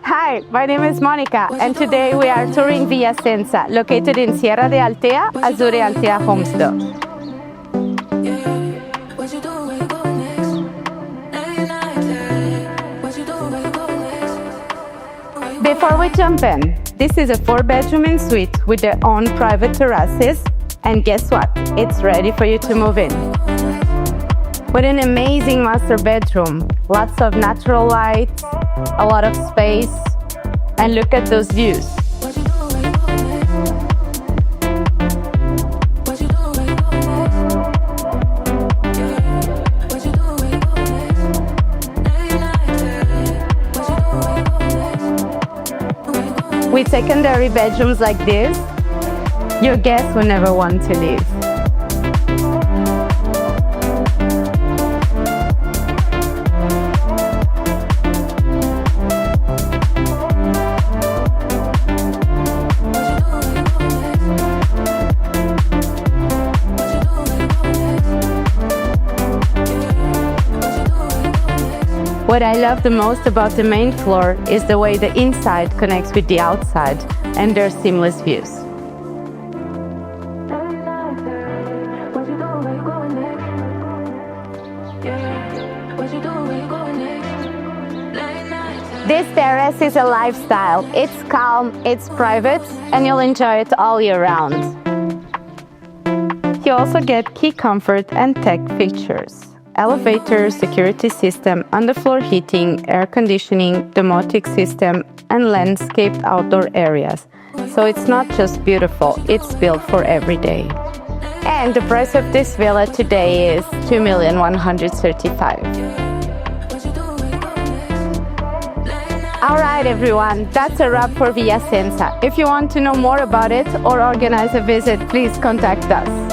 Hi, my name is Monica, and today we are touring Via Senza, located in Sierra de Altea, Azure Altea Homestead. Before we jump in, this is a 4-bedroom en suite with their own private terraces, and guess what? It's ready for you to move in. With an amazing master bedroom, lots of natural light, a lot of space, and look at those views. With secondary bedrooms like this, your guests will never want to leave. What I love the most about the main floor is the way the inside connects with the outside and their seamless views. This terrace is a lifestyle. It's calm, it's private, and you'll enjoy it all year round. You also get key comfort and tech features. Elevator, security system, underfloor heating, air conditioning, domotic system, and landscaped outdoor areas. So it's not just beautiful, it's built for every day. And the price of this villa today is $2,135,000. Alright everyone, that's a wrap for Via Senza. If you want to know more about it or organize a visit, please contact us.